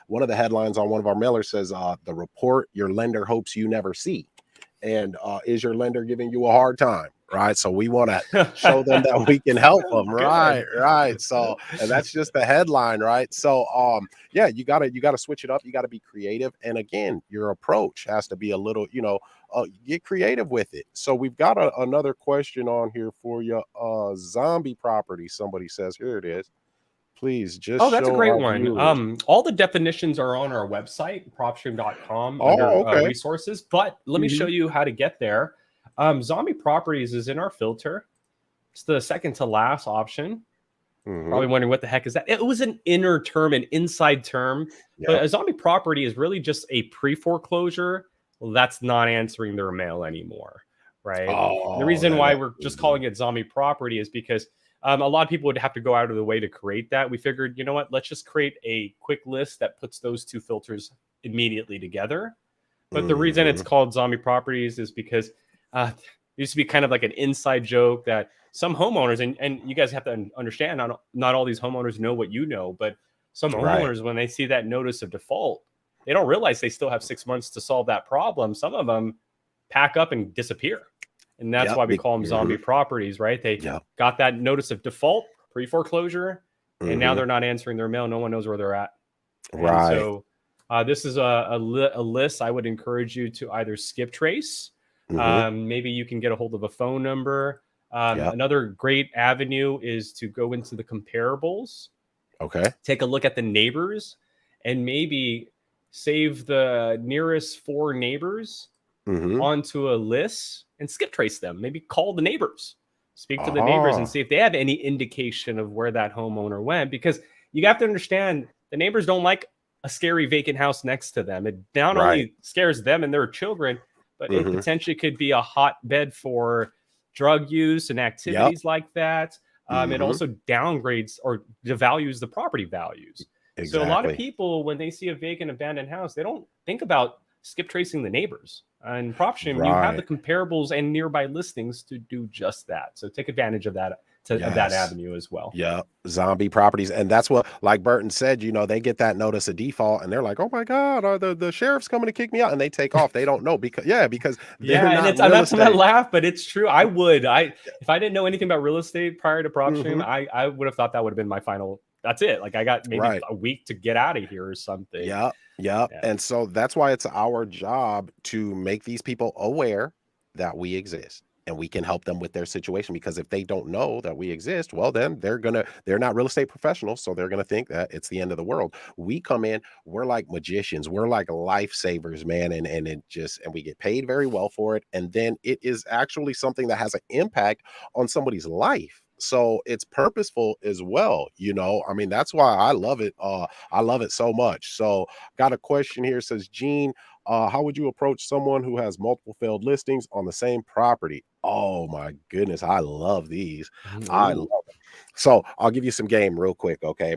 one of the headlines on one of our mailers says, the report your lender hopes you never see. And is your lender giving you a hard time? Right. So we want to show them that we can help them. Right. So, and that's just the headline. Right. So, you gotta switch it up. You got to be creative. And again, your approach has to be a little, get creative with it. So we've got another question on here for you. Zombie property. Somebody says, here it is. Please just that's a show great our one. viewers. All the definitions are on our website, propstream.com, under resources. But let me show you how to get there. Zombie properties is in our filter. It's the second to last option. Probably wondering what the heck is that. It was an inner term, an inside term. But a zombie property is really just a pre-foreclosure that's not answering their mail anymore, right? The reason why we're just calling it zombie property is because a lot of people would have to go out of the way to create that. We figured, you know what, let's just create a quick list that puts those two filters immediately together. But the reason it's called zombie properties is because it used to be kind of like an inside joke that some homeowners, and you guys have to understand, not all these homeowners know what you know, but some homeowners, when they see that notice of default, they don't realize they still have 6 months to solve that problem. Some of them pack up and disappear. And that's why we call them zombie properties, right? They got that notice of default, pre-foreclosure, and now they're not answering their mail. No one knows where they're at. Right. And so this is a list I would encourage you to either skip trace. Maybe you can get a hold of a phone number. Another great avenue is to go into the comparables. Okay. Take a look at the neighbors and maybe save the nearest 4 neighbors onto a list and skip trace them. Maybe call the neighbors, speak to the neighbors and see if they have any indication of where that homeowner went. Because you have to understand, the neighbors don't like a scary vacant house next to them. It not only scares them and their children, but it potentially could be a hotbed for drug use and activities like that. It also downgrades or devalues the property values. So a lot of people, when they see a vacant abandoned house, they don't think about skip tracing the neighbors. And PropStream, you have the comparables and nearby listings to do just that. So take advantage of that, of that avenue as well. Yeah, zombie properties. And that's what, like Burton said, you know, they get that notice of default and they're like, oh my God, are the sheriff's coming to kick me out? And they take off. They don't know because and it's not to laugh, but it's true. I would, if I didn't know anything about real estate prior to PropStream, I would have thought that would have been my final. That's it. Like I got maybe a week to get out of here or something. Yeah. And so that's why it's our job to make these people aware that we exist and we can help them with their situation, because if they don't know that we exist, well, then they're not real estate professionals. So they're going to think that it's the end of the world. We come in, we're like magicians. We're like lifesavers, man. And we get paid very well for it. And then it is actually something that has an impact on somebody's life. So it's purposeful as well. You know, I mean, that's why I love it. I love it so much. So got a question here. It says, Gene, how would you approach someone who has multiple failed listings on the same property? Oh my goodness. I love these. I love it. So I'll give you some game real quick. Okay.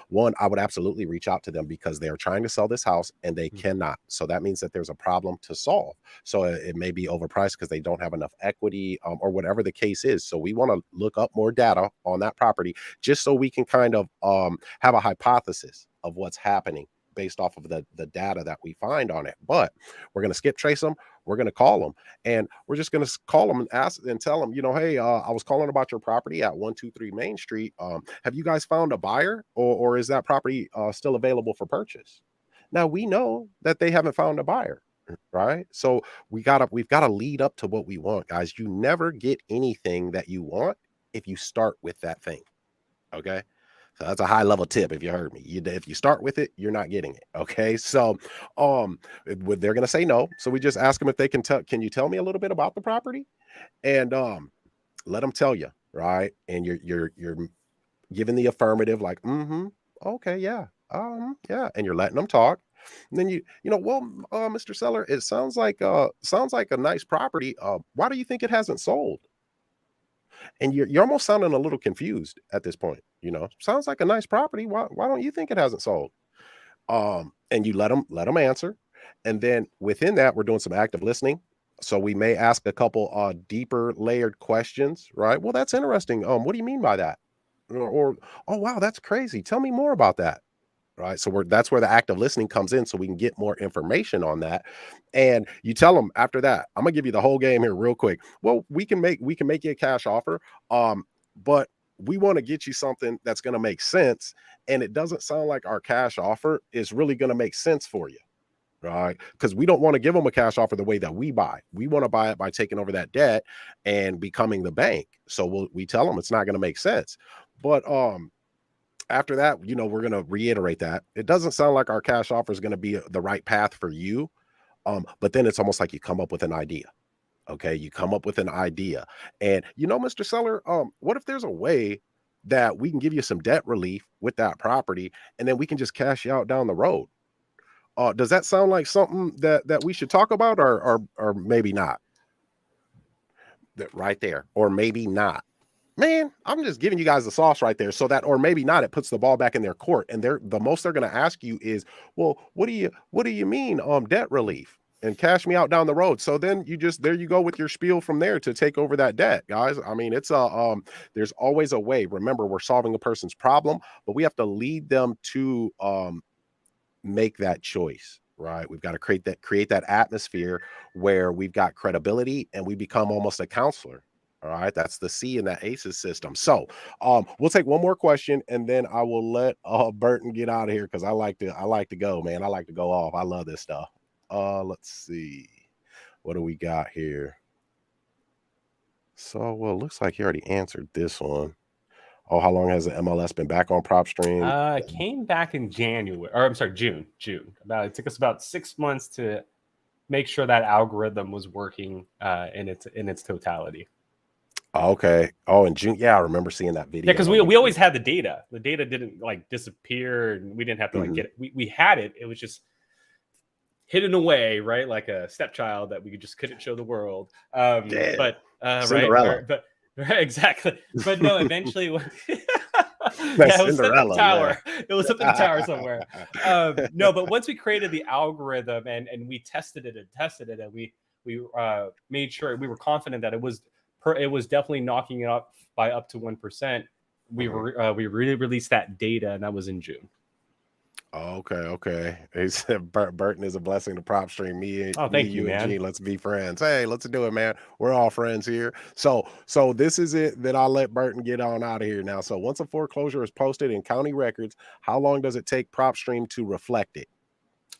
One, I would absolutely reach out to them because they're trying to sell this house and they cannot. So that means that there's a problem to solve. So it may be overpriced because they don't have enough equity, or whatever the case is. So we want to look up more data on that property just so we can kind of have a hypothesis of what's happening based off of the data that we find on it. But we're going to skip trace them. We're going to call them, and we're just going to call them and ask and tell them, you know, hey, I was calling about your property at 123 Main Street. Have you guys found a buyer, or is that property still available for purchase? Now we know that they haven't found a buyer, right? So we've got to lead up to what we want, guys. You never get anything that you want if you start with that thing. Okay. So that's a high level tip. If you heard me, if you start with it, you're not getting it. Okay. So, they're going to say no. So we just ask them if they can you tell me a little bit about the property, and, let them tell you. Right. And you're giving the affirmative, like, okay. Yeah. Yeah. And you're letting them talk. And then Mr. Seller, it sounds like a nice property. Why do you think it hasn't sold? And you're almost sounding a little confused at this point. You know, sounds like a nice property. Why don't you think it hasn't sold? And you let them answer. And then within that, we're doing some active listening. So we may ask a couple deeper layered questions, right? Well, that's interesting. What do you mean by that? Or oh, wow, that's crazy. Tell me more about that. Right. So that's where the active listening comes in, so we can get more information on that. And you tell them after that, I'm gonna give you the whole game here real quick. Well, we can make you a cash offer. But we want to get you something that's going to make sense. And it doesn't sound like our cash offer is really going to make sense for you. Right. Because we don't want to give them a cash offer the way that we buy. We want to buy it by taking over that debt and becoming the bank. So we tell them it's not going to make sense. But after that, we're going to reiterate that it doesn't sound like our cash offer is going to be the right path for you. But then it's almost like you come up with an idea. Okay. You come up with an idea, and Mr. Seller, what if there's a way that we can give you some debt relief with that property, and then we can just cash you out down the road? Does that sound like something that we should talk about, or maybe not? That right there, or maybe not. Man, I'm just giving you guys the sauce right there, so that, or maybe not, it puts the ball back in their court, and the most they're going to ask you is, well, what do you mean debt relief and cash me out down the road? So then there you go with your spiel from there to take over that debt, guys. I mean, it's there's always a way. Remember, we're solving a person's problem, but we have to lead them to make that choice. Right. We've got to create that atmosphere where we've got credibility and we become almost a counselor. All right. That's the C in that ACEs system. So we'll take one more question, and then I will let Burton get out of here, because I like to go, man. I like to go off. I love this stuff. Let's see. What do we got here? So, well, it looks like he already answered this one. Oh, how long has the MLS been back on PropStream? Came back in June. It took us about 6 months to make sure that algorithm was working in its totality. Okay. Oh, in June. Yeah, I remember seeing that video. Yeah, because we always had the data. The data didn't like disappear, and we didn't have to like get it. We had it. It was just hidden away, right? Like a stepchild that we just couldn't show the world. But Cinderella. right, but right, exactly. But no, eventually, yeah, That's it was up in the Cinderella, tower. It was up in the tower somewhere. No, but once we created the algorithm and we tested it, and we made sure we were confident that it was definitely knocking it up by up to 1%. We really released that data, and that was in June. Okay. He said Burton is a blessing to PropStream. Thank you, and man. Gene, let's be friends. Hey, let's do it, man. We're all friends here. So this is it that I'll let Burton get on out of here now. So once a foreclosure is posted in county records, how long does it take PropStream to reflect it?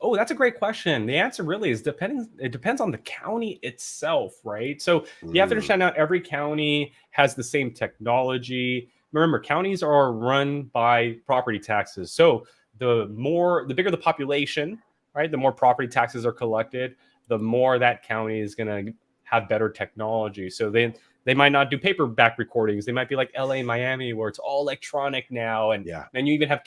Oh, that's a great question. The answer really is it depends on the county itself, right? So you have to understand not every county has the same technology. Remember, counties are run by property taxes. So the bigger the population, right? The more property taxes are collected, the more that county is going to have better technology. So they might not do paperback recordings. They might be like LA, Miami, where it's all electronic now. And you even have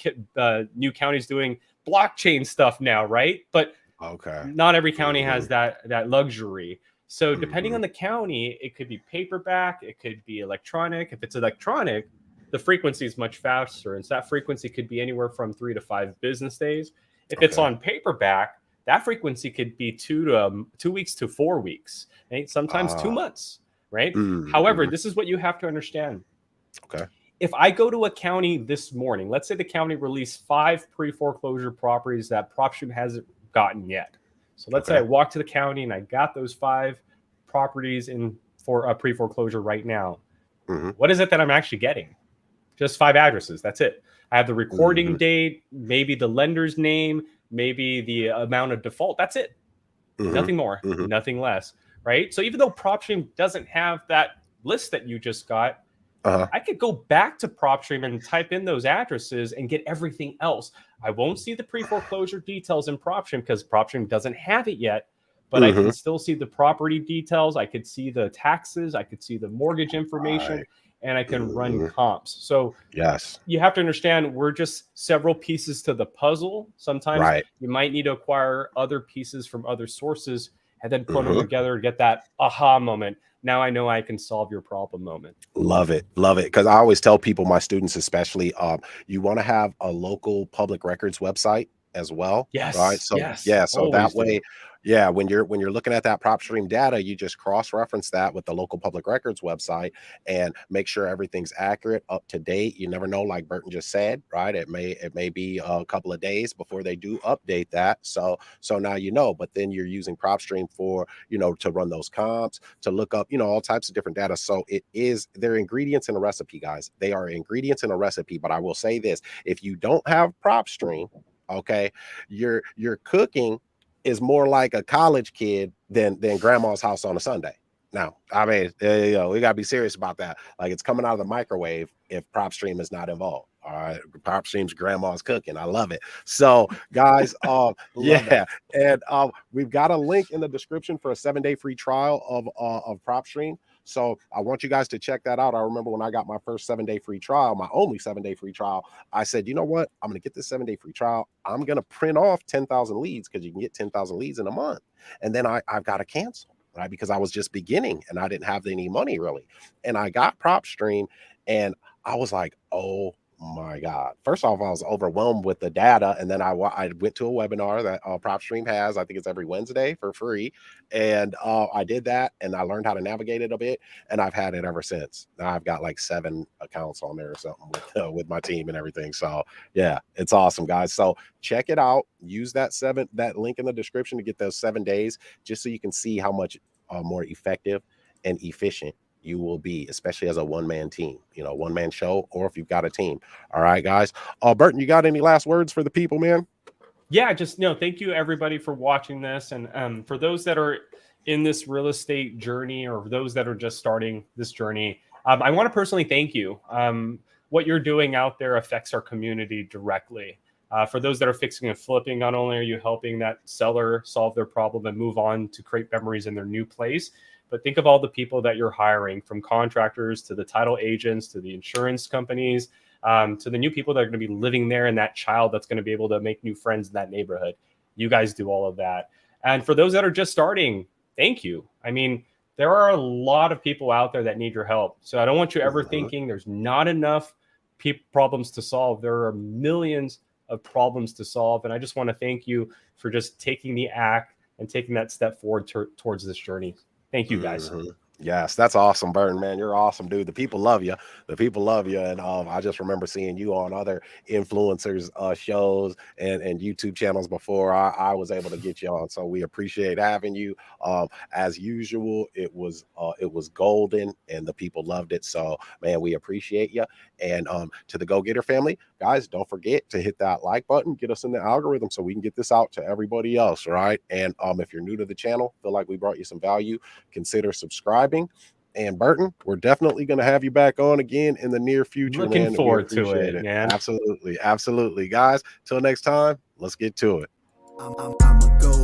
new counties doing blockchain stuff now, right? But not every county has that luxury. So depending on the county, it could be paperback, it could be electronic. If it's electronic, the frequency is much faster, and so that frequency could be anywhere from 3 to 5 business days. If it's on paperback, that frequency could be 2 weeks to 4 weeks, right? Sometimes 2 months, right? However, this is what you have to understand. Okay. If I go to a county this morning, let's say the county released 5 pre-foreclosure properties that PropStream hasn't gotten yet. So let's say I walked to the county and I got those 5 properties in for a pre-foreclosure right now. What is it that I'm actually getting? Just 5 addresses. That's it. I have the recording date, maybe the lender's name, maybe the amount of default. That's it. Nothing more, nothing less, right? So even though PropStream doesn't have that list that you just got, I could go back to PropStream and type in those addresses and get everything else. I won't see the pre-foreclosure details in PropStream because PropStream doesn't have it yet, but I can still see the property details. I could see the taxes. I could see the mortgage information. And I can run comps. So you have to understand we're just several pieces to the puzzle. Sometimes you might need to acquire other pieces from other sources and then put them together to get that aha moment. Now I know I can solve your problem moment. Love it. Because I always tell people, my students especially, you want to have a local public records website as well. Yes. Right. So so that way, when you're looking at that PropStream data, you just cross-reference that with the local public records website and make sure everything's accurate, up to date. You never know, like Burton just said, right? It may be a couple of days before they do update that. So now but then you're using PropStream for, to run those comps, to look up, all types of different data. So they're ingredients in a recipe, guys. They are ingredients in a recipe. But I will say this, if you don't have PropStream, your cooking is more like a college kid than grandma's house on a Sunday. Now, I mean, we gotta be serious about that. Like, it's coming out of the microwave if PropStream is not involved. All right, PropStream's grandma's cooking. I love it. So, guys, and we've got a link in the description for a 7-day free trial of PropStream. So I want you guys to check that out. I remember when I got my first 7-day free trial, my only 7-day free trial, I said, you know what? I'm going to get this 7-day free trial. I'm going to print off 10,000 leads, because you can get 10,000 leads in a month. And then I've got to cancel, right? Because I was just beginning and I didn't have any money really. And I got PropStream and I was like, oh my God. First off, I was overwhelmed with the data. And then I went to a webinar that PropStream has. I think it's every Wednesday for free. And I did that and I learned how to navigate it a bit. And I've had it ever since. Now I've got like 7 accounts on there or something with my team and everything. So yeah, it's awesome, guys. So check it out. Use that link in the description to get those 7 days, just so you can see how much more effective and efficient you will be, especially as a one-man team, one-man show, or if you've got a team. All right, guys. Burton, you got any last words for the people, man? Yeah, just thank you everybody for watching this. And for those that are in this real estate journey, or those that are just starting this journey, I want to personally thank you. What you're doing out there affects our community directly. For those that are fixing and flipping, not only are you helping that seller solve their problem and move on to create memories in their new place, but think of all the people that you're hiring, from contractors to the title agents to the insurance companies, to the new people that are going to be living there, and that child that's going to be able to make new friends in that neighborhood. You guys do all of that. And for those that are just starting, thank you. I mean, there are a lot of people out there that need your help. So I don't want you ever thinking there's not enough problems to solve. There are millions of problems to solve. And I just want to thank you for just taking the act and taking that step forward towards this journey. Thank you, guys. Yes, that's awesome, Burton, man. You're awesome, dude. The people love you. The people love you. And I just remember seeing you on other influencers shows and YouTube channels before I was able to get you on. So we appreciate having you. As usual, it was golden and the people loved it. So man, we appreciate you. And to the Go-Getter family, guys, don't forget to hit that like button, get us in the algorithm so we can get this out to everybody else, right? And if you're new to the channel, feel like we brought you some value, consider subscribing. And Burton, we're definitely going to have you back on again in the near future. Looking forward to it, man. Absolutely, absolutely, guys. Till next time, let's get to it. I'm a go